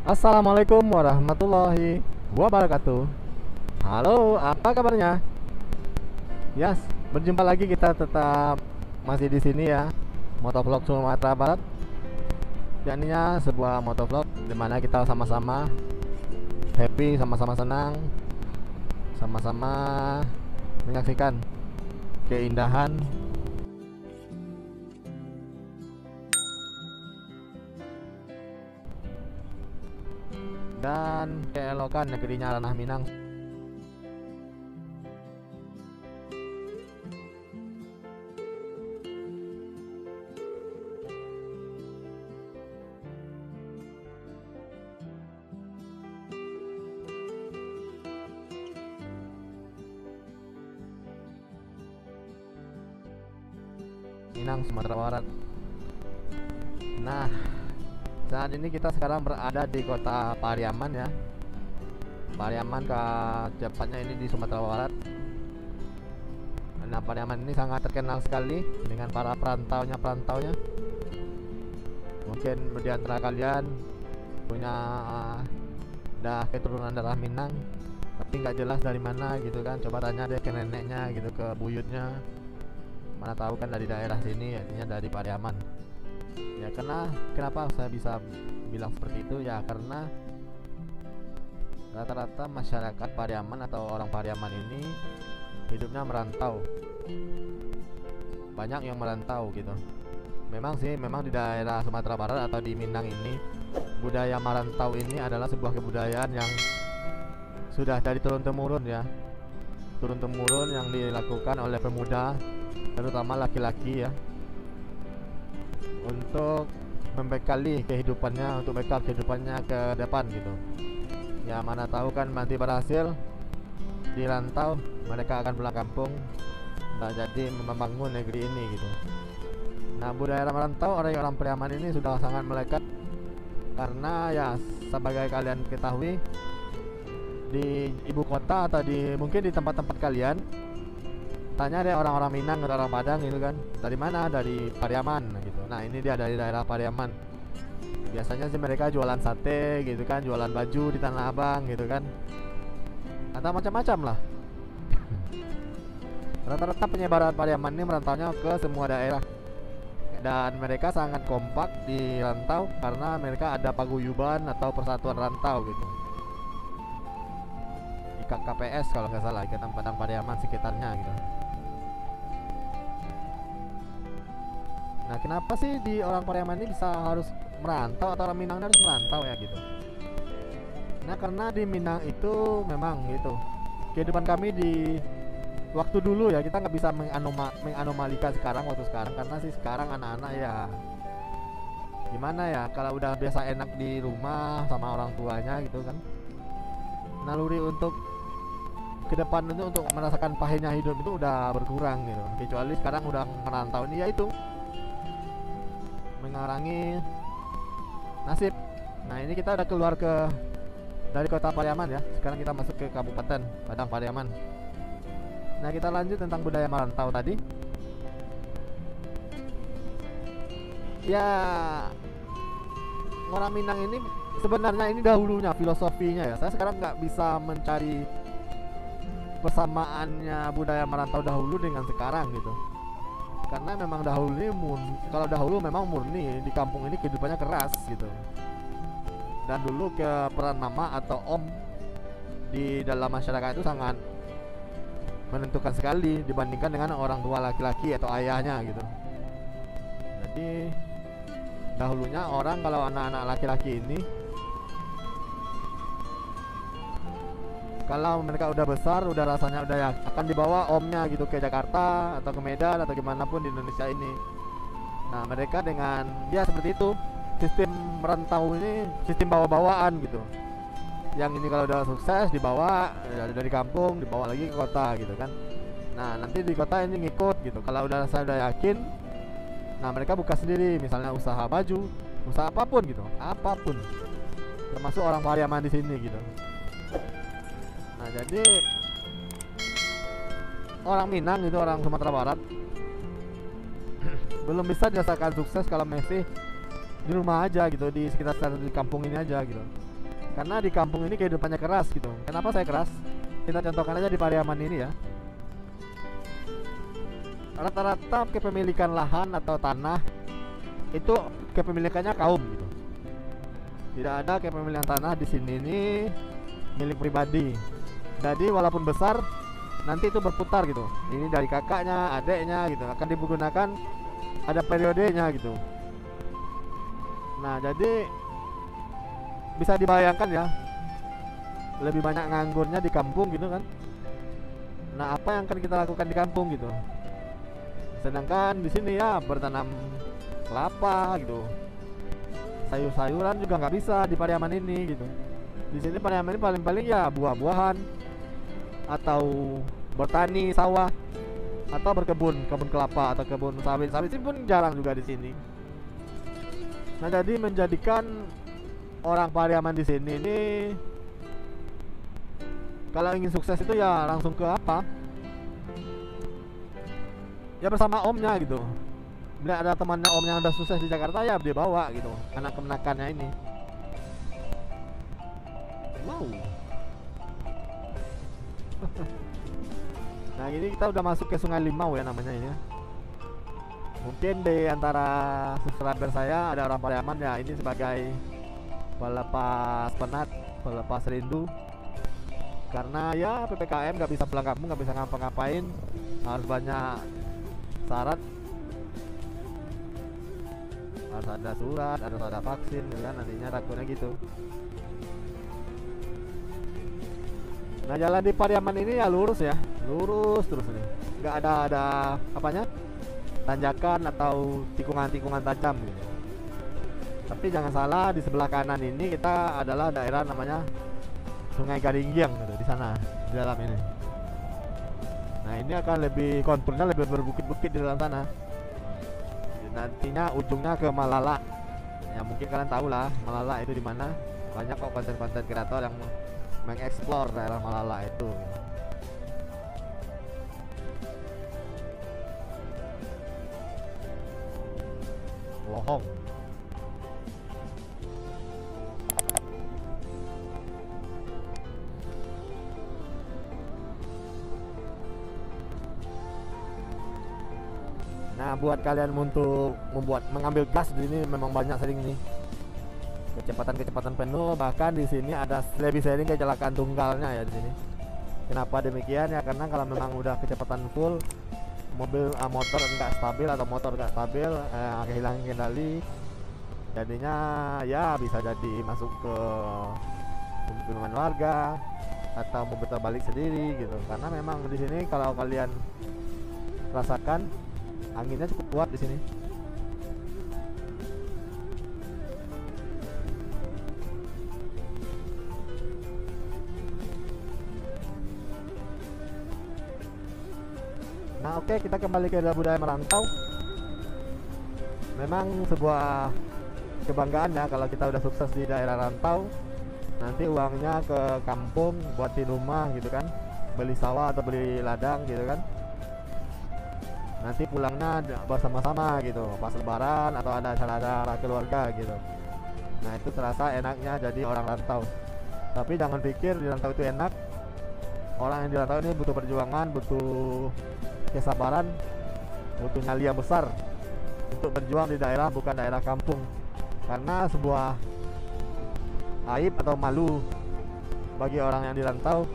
Assalamualaikum warahmatullahi wabarakatuh. Halo, apa kabarnya? Yes, berjumpa lagi, kita tetap masih di sini ya. Motovlog Sumatera Barat. Jadinya sebuah motovlog di mana kita sama-sama happy, sama-sama senang, sama-sama menyaksikan keindahan dan keelokan negerinya Ranah Minang. Minang, Sumatera Barat. Nah, saat ini kita sekarang berada di kota Pariaman ya. Pariaman ke tepatnya ini di Sumatera Barat. Nah, Pariaman ini sangat terkenal sekali dengan para perantaunya. Mungkin di antara kalian punya dah keturunan darah Minang, tapi nggak jelas dari mana gitu kan. Coba tanya deh ke neneknya gitu, ke buyutnya. Mana tahu kan dari daerah sini, artinya dari Pariaman. Ya, karena kenapa saya bisa bilang seperti itu ya, karena rata-rata masyarakat Pariaman atau orang Pariaman ini hidupnya merantau. Banyak yang merantau gitu. Memang sih, memang di daerah Sumatera Barat atau di Minang ini, budaya merantau ini adalah sebuah kebudayaan yang sudah dari turun-temurun ya. Turun-temurun yang dilakukan oleh pemuda, terutama laki-laki ya, untuk membekali kehidupannya, untuk bekal kehidupannya ke depan gitu. Ya, mana tahu kan nanti berhasil di rantau, mereka akan pulang kampung, nah, jadi membangun negeri ini gitu. Nah, budaya merantau orang Pariaman ini sudah sangat melekat, karena ya sebagai kalian ketahui, di ibu kota atau mungkin di tempat-tempat kalian, tanya deh orang-orang Minang atau orang Padang gitu kan, dari mana? Dari Pariaman gitu. Nah, ini dia dari daerah Pariaman. Biasanya sih mereka jualan sate gitu kan, jualan baju di Tanah Abang gitu kan, atau macam-macam lah. Rata-rata penyebaran Pariaman ini merantaunya ke semua daerah, dan mereka sangat kompak di rantau karena mereka ada paguyuban atau persatuan rantau gitu. KPS kalau nggak salah, Ikatan Padang Pariaman sekitarnya gitu. Nah, kenapa sih di orang Pariaman ini bisa harus merantau, atau orang Minang harus merantau ya gitu? Nah, karena di Minang itu memang gitu, kehidupan kami di waktu dulu ya, kita nggak bisa menganomalikan sekarang, waktu sekarang, karena sih sekarang anak-anak ya gimana ya, kalau udah biasa enak di rumah sama orang tuanya gitu kan, naluri untuk ke depan itu, untuk merasakan pahitnya hidup itu udah berkurang gitu. Kecuali sekarang udah merantau ini, yaitu mengurangi nasib. Nah, ini kita udah keluar dari kota Pariaman ya. Sekarang kita masuk ke Kabupaten Padang Pariaman. Nah, kita lanjut tentang budaya merantau tadi. Ya, orang Minang ini sebenarnya ini dahulunya filosofinya ya. Saya sekarang nggak bisa mencari persamaannya budaya merantau dahulu dengan sekarang gitu. Karena memang dahulu ini kalau dahulu memang murni di kampung ini kehidupannya keras gitu. Dan dulu ke peran mama atau om di dalam masyarakat itu sangat menentukan sekali dibandingkan dengan orang tua laki-laki atau ayahnya gitu. Jadi dahulunya orang, kalau anak-anak laki-laki ini, kalau mereka udah besar, udah rasanya udah ya, akan dibawa omnya gitu ke Jakarta atau ke Medan atau gimana pun di Indonesia ini. Nah, mereka dengan dia seperti itu, sistem merantau ini sistem bawa-bawaan gitu. Yang ini kalau udah sukses dibawa dari kampung, dibawa lagi ke kota gitu kan. Nah, nanti di kota ini ngikut gitu. Kalau saya udah yakin, nah mereka buka sendiri, misalnya usaha baju, usaha apapun gitu, apapun. Termasuk orang Pariaman di sini gitu. Nah, jadi orang Minang itu, orang Sumatera Barat, belum bisa dirasakan sukses kalau masih di rumah aja gitu, di sekitar di kampung ini aja gitu. Karena di kampung ini kehidupannya keras gitu. Kenapa saya keras? Kita contohkan aja di Pariaman ini ya. Rata-rata kepemilikan lahan atau tanah itu kepemilikannya kaum gitu. Tidak ada kepemilikan tanah di sini ini milik pribadi. Jadi walaupun besar nanti itu berputar gitu. Ini dari kakaknya, adeknya gitu, akan digunakan, ada periodenya gitu. Nah, jadi bisa dibayangkan ya, lebih banyak nganggurnya di kampung gitu kan. Nah, apa yang akan kita lakukan di kampung gitu? Sedangkan di sini ya bertanam kelapa gitu, sayur-sayuran juga nggak bisa di Pariaman ini gitu. Di sini Pariaman ini paling-paling ya buah-buahan atau bertani sawah atau berkebun, kebun kelapa atau kebun sawit. Sawit ini pun jarang juga di sini. Nah, jadi menjadikan orang Pariaman di sini ini kalau ingin sukses itu ya langsung ke apa? Ya bersama omnya gitu. Bila ada temannya om yang udah sukses di Jakarta ya dia bawa gitu anak kemenakannya ini. Wow. Nah, ini kita udah masuk ke Sungai Limau ya namanya ini ya. Mungkin di antara subscriber saya ada orang Pariaman ya, ini sebagai pelepas penat, pelepas rindu. Karena ya PPKM nggak bisa pulang kampung, nggak bisa ngapa-ngapain, harus banyak syarat, harus ada surat, harus ada vaksin gitu kan, nantinya takutnya gitu. Nah, jalan di Pariaman ini ya lurus ya, lurus terus nih, nggak ada apanya, tanjakan atau tikungan-tikungan tajam gitu. Tapi jangan salah, di sebelah kanan ini kita adalah daerah namanya Sungai Garinggiang gitu, di sana di dalam ini. Nah, ini akan lebih konturnya lebih berbukit-bukit di dalam sana. Nantinya ujungnya ke Malala. Ya mungkin kalian tahu lah Malala itu di mana. Banyak kok konten-konten kreator yang mengeksplor daerah Malala itu. Lohong. Nah, buat kalian untuk mengambil gas di sini memang banyak sering nih. Kecepatan penuh, bahkan di sini ada lebih sering kecelakaan tunggalnya ya di sini. Kenapa demikian ya? Karena kalau memang udah kecepatan full, mobil motor enggak stabil atau motor enggak stabil, kehilangan kendali, jadinya ya bisa jadi masuk ke pemukiman warga atau mobil terbalik sendiri gitu. Karena memang di sini kalau kalian rasakan anginnya cukup kuat di sini. Nah, oke, kita kembali ke budaya merantau. Memang sebuah kebanggaan ya kalau kita udah sukses di daerah rantau. Nanti uangnya ke kampung buatin rumah gitu kan, beli sawah atau beli ladang gitu kan. Nanti pulangnya bersama-sama gitu, pas lebaran atau ada acara keluarga gitu. Nah, itu terasa enaknya jadi orang rantau. Tapi jangan pikir di rantau itu enak. Orang yang di rantau ini butuh perjuangan, butuh kesabaran, butuh nyali yang besar untuk berjuang di daerah bukan daerah kampung. Karena sebuah aib atau malu bagi orang yang di rantau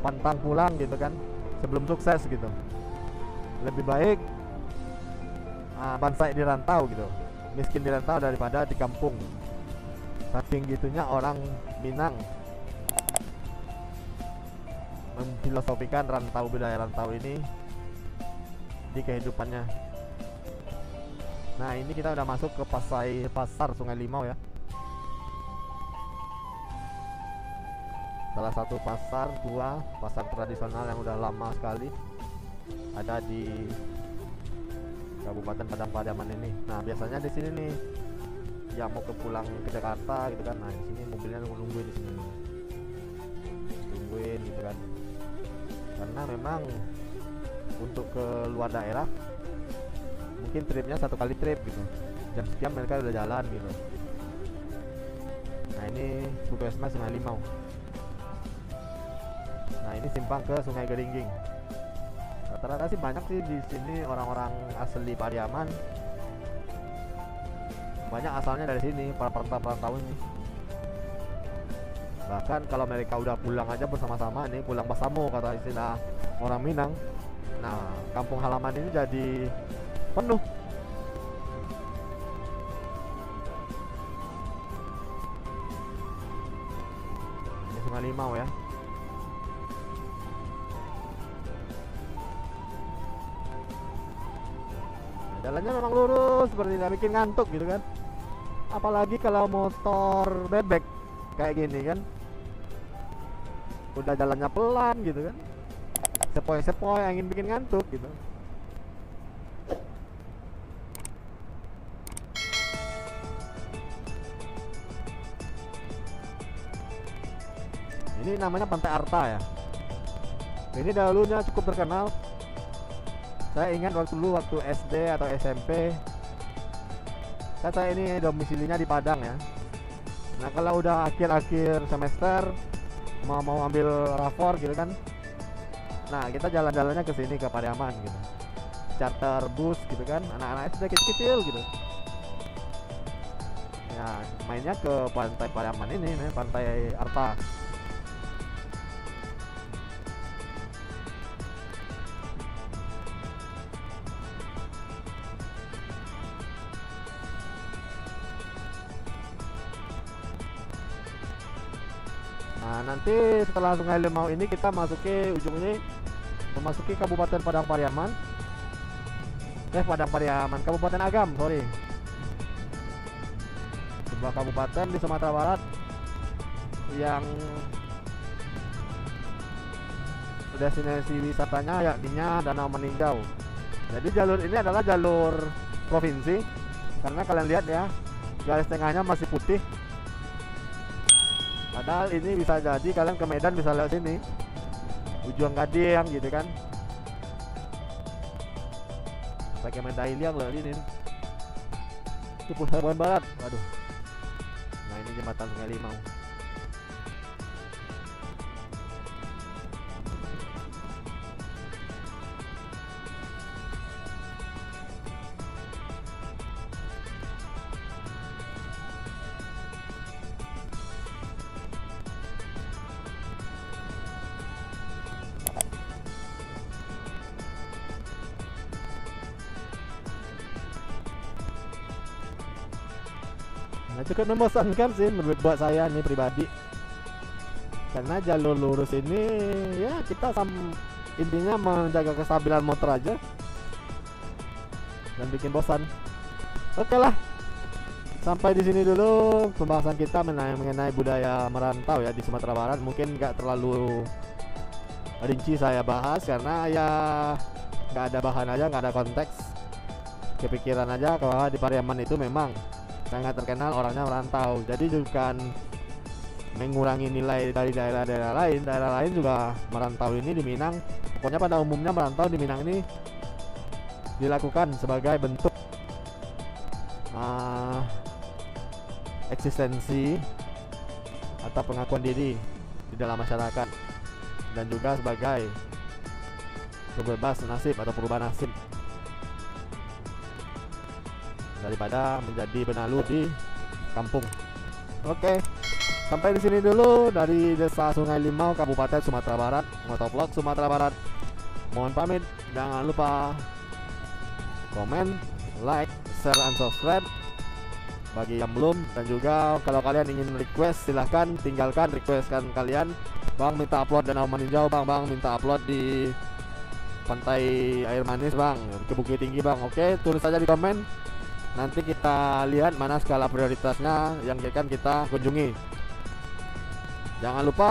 pantang pulang gitu kan sebelum sukses gitu. Lebih baik bansai di rantau gitu, miskin di rantau daripada di kampung. Saking gitunya orang Minang memfilosofikan rantau, budaya rantau ini di kehidupannya. Nah, ini kita udah masuk ke pasar Sungai Limau ya. Salah satu pasar tua, pasar tradisional yang udah lama sekali ada di Kabupaten Padang Pariaman ini. Nah, biasanya di sini nih yang mau pulang ke Jakarta gitu kan. Nah, di sini mobilnya nungguin di sini. Nungguin gitu kan. Karena memang untuk ke luar daerah mungkin tripnya 1 kali trip gitu. Jam sekian mereka udah jalan gitu. Nah, Nah ini Puskesmas Sungai Limau. Nah ini simpang ke Sungai Geringging. Rata-rata sih banyak sih di sini orang-orang asli Pariaman. Banyak asalnya dari sini, para perantau ini. Bahkan kalau mereka udah pulang aja bersama-sama nih, pulang bersama kata istilah orang Minang. Nah, kampung halaman ini jadi penuh. Ini Sungai Limau ya. Jalannya memang lurus, seperti nggak bikin ngantuk gitu kan. Apalagi kalau motor bebek kayak gini kan, udah jalannya pelan gitu kan, sepoi-sepoi ingin bikin ngantuk gitu. Ini namanya Pantai Arta ya. Ini dahulunya cukup terkenal. Saya ingat waktu SD atau SMP, kata ini domisilinya di Padang ya. Nah kalau udah akhir-akhir semester mau ambil rapor gitu kan, nah kita jalan-jalannya ke sini ke Pariaman gitu, charter bus gitu kan, anak-anak SD kecil-kecil gitu. Ya mainnya ke pantai Pariaman ini, Pantai Arta. Nah nanti setelah Sungai Limau ini kita masuki ujung ini, memasuki Kabupaten Padang Pariaman. Padang Pariaman, Kabupaten Agam, sorry. Sebuah kabupaten di Sumatera Barat yang destinasi wisatanya yakninya Danau Meninjau. Jadi jalur ini adalah jalur provinsi, karena kalian lihat ya, garis tengahnya masih putih. Padahal ini bisa jadi kalian ke Medan bisa lewat sini, Ujung Gadiang gitu kan, pakai Mandailing lewat ini. Itu Pusat Barat, waduh. Nah ini jembatan Sungai Limau. Nah, cukup membosankan sih buat saya nih pribadi, karena jalur lurus ini ya kita intinya menjaga kestabilan motor aja dan bikin bosan. Oke lah, sampai di sini dulu pembahasan kita mengenai budaya merantau ya di Sumatera Barat. Mungkin nggak terlalu rinci saya bahas karena ya nggak ada bahan aja, nggak ada konteks, kepikiran aja bahwa di Pariaman itu memang sangat terkenal orangnya merantau. Jadi bukan mengurangi nilai dari daerah-daerah lain. Daerah lain juga merantau ini di Minang. Pokoknya pada umumnya merantau di Minang ini dilakukan sebagai bentuk eksistensi atau pengakuan diri di dalam masyarakat, dan juga sebagai bebas nasib atau perubahan nasib daripada menjadi benalu di kampung. Oke, sampai di sini dulu dari Desa Sungai Limau, Kabupaten Sumatera Barat, Motovlog Sumatera Barat. Mohon pamit, jangan lupa komen, like, share, and subscribe bagi yang belum. Dan juga kalau kalian ingin request, silahkan tinggalkan requestkan kalian. Bang minta upload Danau Meninjau, bang minta upload di Pantai Air Manis, bang ke Bukit Tinggi, bang. Oke, tulis saja di komen. Nanti kita lihat mana skala prioritasnya yang akan kita kunjungi. Jangan lupa